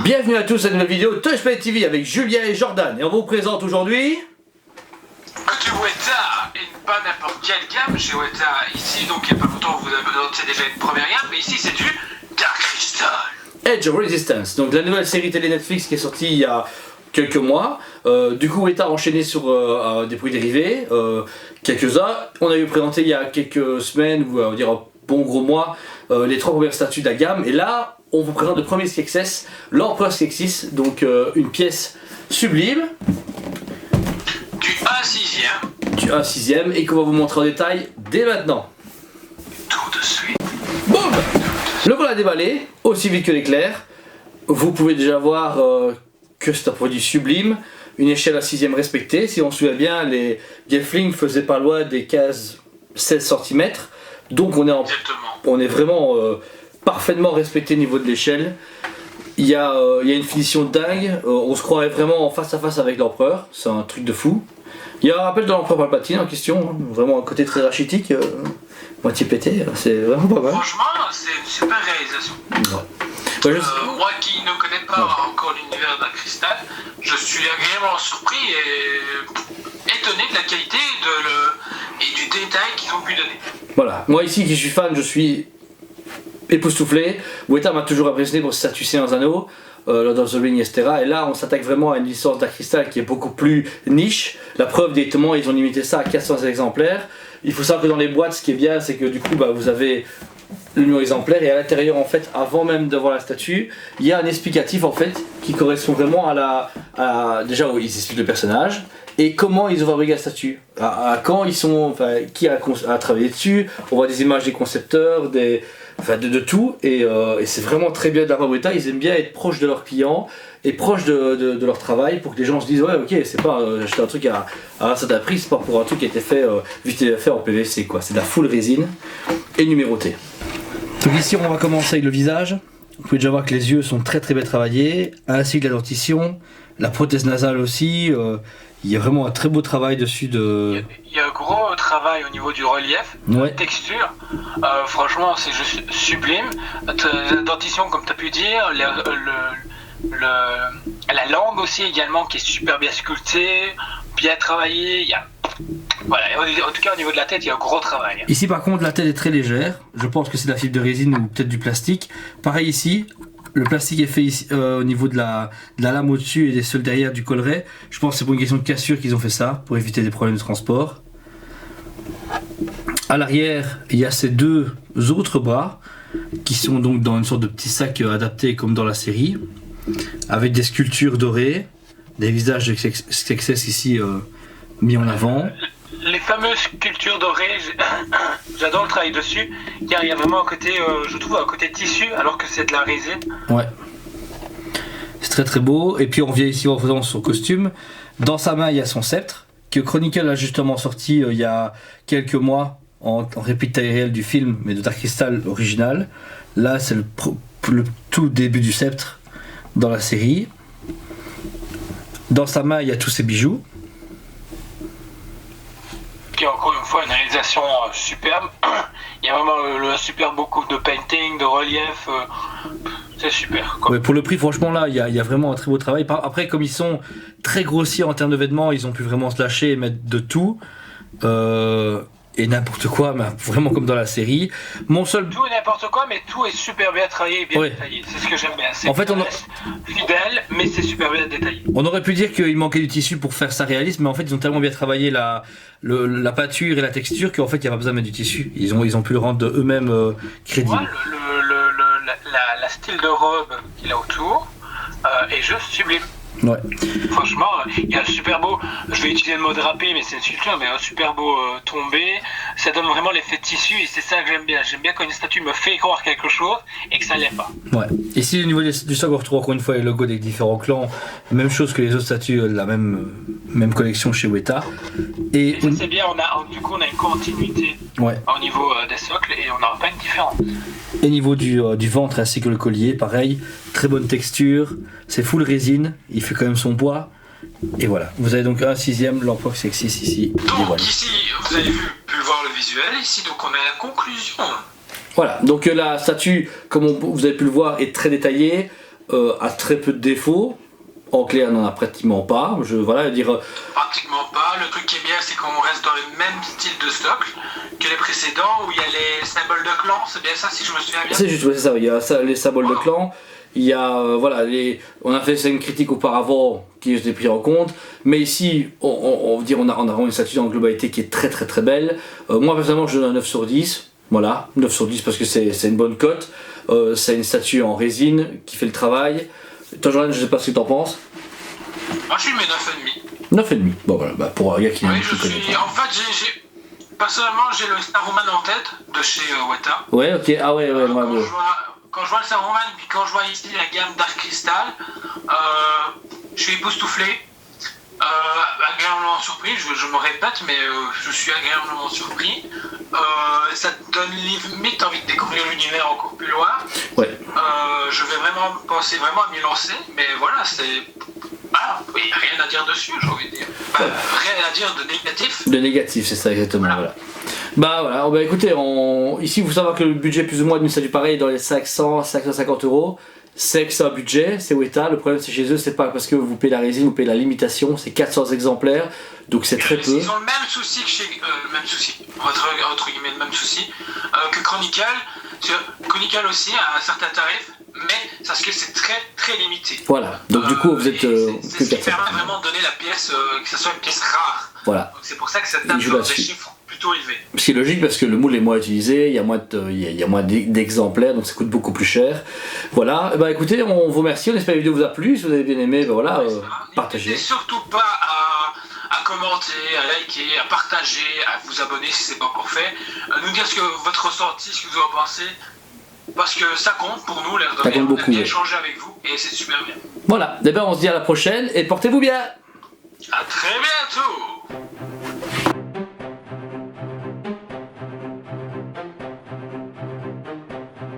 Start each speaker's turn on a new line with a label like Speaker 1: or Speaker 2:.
Speaker 1: Bienvenue à tous à une nouvelle vidéo Touchplay TV avec Julien et Jordan. Et on vous présente aujourd'hui...
Speaker 2: Du Weta, et pas n'importe quelle gamme chez Weta. Ici, donc il n'y a pas longtemps, vous avez présenté déjà une première gamme, mais ici c'est du Dark Crystal.
Speaker 1: Edge of Resistance, donc la nouvelle série télé Netflix qui est sortie il y a quelques mois. Du coup, Weta a enchaîné sur des produits dérivés, quelques-uns. On a eu présenté il y a quelques semaines, ou on va dire un bon gros mois, les trois premières statues de la gamme. Et là, on vous présente le premier Skeksis, l'Empereur Skeksis, donc une pièce sublime.
Speaker 2: Du 1/6.
Speaker 1: Du 1/6 et qu'on va vous montrer en détail dès maintenant.
Speaker 2: Tout de suite.
Speaker 1: Boum! Le voilà déballé, aussi vite que l'éclair. Vous pouvez déjà voir que c'est un produit sublime, une échelle à 6ème respectée. Si on se souvient bien, les Gelfling faisaient pas loin des 15-16 cm. Donc on est vraiment parfaitement respecté au niveau de l'échelle. Il y a une finition dingue, on se croirait vraiment en face à face avec l'empereur, c'est un truc de fou. Il y a un rappel de l'empereur Palpatine en question, vraiment un côté très rachitique, moitié pété, c'est vraiment pas mal.
Speaker 2: Franchement, c'est une super réalisation.
Speaker 1: Ouais.
Speaker 2: Moi qui ne connais pas encore l'univers Dark Crystal, je suis agréablement surpris et étonné de la qualité et du détail qu'ils ont pu donner.
Speaker 1: Voilà, moi ici qui suis fan, je suis époustouflé. Weta m'a toujours impressionné pour ses statues Seigneur Anneaux, Lord of the Rings, etc. Et là, on s'attaque vraiment à une licence Dark Crystal qui est beaucoup plus niche. La preuve, directement, ils ont limité ça à 400 exemplaires. Il faut savoir que dans les boîtes, ce qui est bien, c'est que du coup, vous avez le numéro exemplaire et à l'intérieur, en fait, avant même de voir la statue, il y a un explicatif en fait qui correspond vraiment déjà où ils expliquent le personnage et comment ils ont fabriqué la statue, à quand ils sont, qui a travaillé dessus. On voit des images des concepteurs, de tout, et c'est vraiment très bien de la part de Weta. Ils aiment bien être proches de leurs clients et proches de leur travail pour que les gens se disent ouais ok, c'est pas acheter un truc à un certain prix, c'est pas pour un truc qui a été fait vite fait en PVC quoi, c'est de la full résine et numéroté. Donc ici on va commencer avec le visage. Vous pouvez déjà voir que les yeux sont très très bien travaillés, ainsi que la dentition, la prothèse nasale aussi. Il y a vraiment un très beau travail dessus
Speaker 2: Il y a un gros travail au niveau du relief, de la texture. Franchement, c'est juste sublime. La dentition, comme tu as pu dire, la langue aussi également qui est super bien sculptée, bien travaillée. Voilà, en tout cas au niveau de la tête, il y a un gros travail.
Speaker 1: Ici par contre, la tête est très légère. Je pense que c'est de la fibre de résine ou peut-être du plastique. Pareil ici. Le plastique est fait ici, au niveau de la lame au-dessus et des sols derrière du collet. Je pense que c'est pour une question de cassure qu'ils ont fait ça, pour éviter des problèmes de transport. À l'arrière, il y a ces deux autres bras, qui sont donc dans une sorte de petit sac adapté comme dans la série, avec des sculptures dorées, des visages de Skeksis ici mis en avant.
Speaker 2: Les fameuses sculptures dorées, j'adore le travail dessus, car il y a vraiment un côté, je trouve, un côté tissu, alors que c'est de la résine. Ouais.
Speaker 1: C'est très très beau. Et puis on vient ici en faisant son costume. Dans sa main, il y a son sceptre, que Chronicle a justement sorti il y a quelques mois, en réplique taille réelle du film, mais de Dark Crystal original. Là, c'est le tout début du sceptre dans la série. Dans sa main, il y a tous ses bijoux.
Speaker 2: Qui est encore une fois une réalisation superbe. Il y a vraiment le super beau coup de painting, de relief, c'est super.
Speaker 1: Ouais, pour le prix, franchement, là, il y a vraiment un très beau travail. Après, comme ils sont très grossiers en termes de vêtements, ils ont pu vraiment se lâcher et mettre de tout. Et n'importe quoi, mais vraiment comme dans la série. Tout
Speaker 2: et n'importe quoi, mais tout est super bien travaillé et bien détaillé. C'est ce que j'aime bien. C'est fidèle, mais c'est super bien détaillé.
Speaker 1: On aurait pu dire qu'il manquait du tissu pour faire ça réaliste, mais en fait, ils ont tellement bien travaillé la pâture et la texture qu'en fait, il n'y a pas besoin de mettre du tissu. Ils ont pu le rendre eux-mêmes crédible.
Speaker 2: La style de robe qu'il a autour est juste sublime.
Speaker 1: Ouais.
Speaker 2: Franchement, il y a un super beau, je vais utiliser le mot drapé, mais c'est une sculpture, mais un super beau tombé. Ça donne vraiment l'effet de tissu et c'est ça que j'aime bien. J'aime bien quand une statue me fait croire quelque chose et que ça l'est pas. Ouais. Ici,
Speaker 1: au niveau du stock, on retrouve encore une fois les logos des différents clans. Même chose que les autres statues de la même collection chez Weta.
Speaker 2: Et ça, c'est bien, du coup, on a une continuité au niveau des socles et on n'aura pas une différence.
Speaker 1: Et au niveau du ventre ainsi que le collier, pareil, très bonne texture, c'est full résine, il fait quand même son poids. Et voilà, vous avez donc un 6ème l'Empereur Skeksis ici.
Speaker 2: Donc ici, vous avez pu voir le visuel, ici donc on a la conclusion.
Speaker 1: Voilà, donc la statue, comme vous avez pu le voir, est très détaillée. a très peu de défauts. En clair, n'en a pratiquement pas. Voilà, dire.
Speaker 2: Pratiquement pas. Le truc qui est bien, c'est qu'on reste dans le même style de stock que les précédents, où il y a les symboles de clan. C'est bien ça, si je me souviens bien.
Speaker 1: C'est juste, ouais, c'est ça. Il y a les symboles de clan. Il y a, voilà, on a fait une critique auparavant qui était pris en compte. Mais ici, on a vraiment une statue en globalité qui est très très très belle. Moi, personnellement, je donne un 9 sur 10. Voilà, 9 sur 10 parce que c'est une bonne cote. C'est une statue en résine qui fait le travail. Toi, Jordan, je sais pas ce que t'en penses.
Speaker 2: Moi, je lui mets 9,5.
Speaker 1: 9,5. Bon, voilà, pour un gars qui
Speaker 2: oui, en fait, personnellement, j'ai le Saruman en tête de chez Weta.
Speaker 1: Ouais, ok, ah ouais, moi,
Speaker 2: quand je vois le Saruman, puis quand je vois ici la gamme Dark Crystal, je suis époustouflé. Agréablement surpris, je me répète, mais je suis agréablement surpris. Ça te donne limite envie de découvrir l'univers encore plus loin.
Speaker 1: Ouais.
Speaker 2: Je vais vraiment penser à m'y lancer, mais voilà, c'est. Oui, rien à dire dessus, j'ai envie de dire. Rien à dire de négatif.
Speaker 1: De négatif, c'est ça exactement. Voilà. Bah écoutez, ici il faut savoir que le budget plus ou moins d'une statue pareille est dans les 500-550 €. C'est que c'est un budget, c'est Weta. Le problème c'est chez eux, c'est pas parce que vous payez la résine, vous payez la limitation, c'est 400 exemplaires, donc c'est très peu.
Speaker 2: Ils ont le même souci que chez. Entre guillemets, le même souci que Chronicle. Chronicle aussi a un certain tarif, mais parce que c'est très très limité.
Speaker 1: Voilà, donc du coup vous êtes.
Speaker 2: C'est ce qui permet vraiment de donner la pièce, que ça soit une pièce rare.
Speaker 1: Voilà.
Speaker 2: Donc c'est pour ça que ça tape dans des chiffres plutôt élevés.
Speaker 1: Ce qui est logique parce que le moule est moins utilisé, il y a moins d'exemplaires, donc ça coûte beaucoup plus cher. Voilà, bah écoutez, on vous remercie, on espère que la vidéo vous a plu, si vous avez bien aimé, ben voilà, partagez.
Speaker 2: N'hésitez surtout pas à commenter, à liker, à partager, à vous abonner si ce n'est pas encore fait, à nous dire votre ressenti, ce que vous en pensez, parce que ça compte pour nous, l'air de rien, on aime bien échanger avec vous et c'est super bien.
Speaker 1: Voilà, d'abord on se dit à la prochaine et portez-vous bien.
Speaker 2: À très bientôt.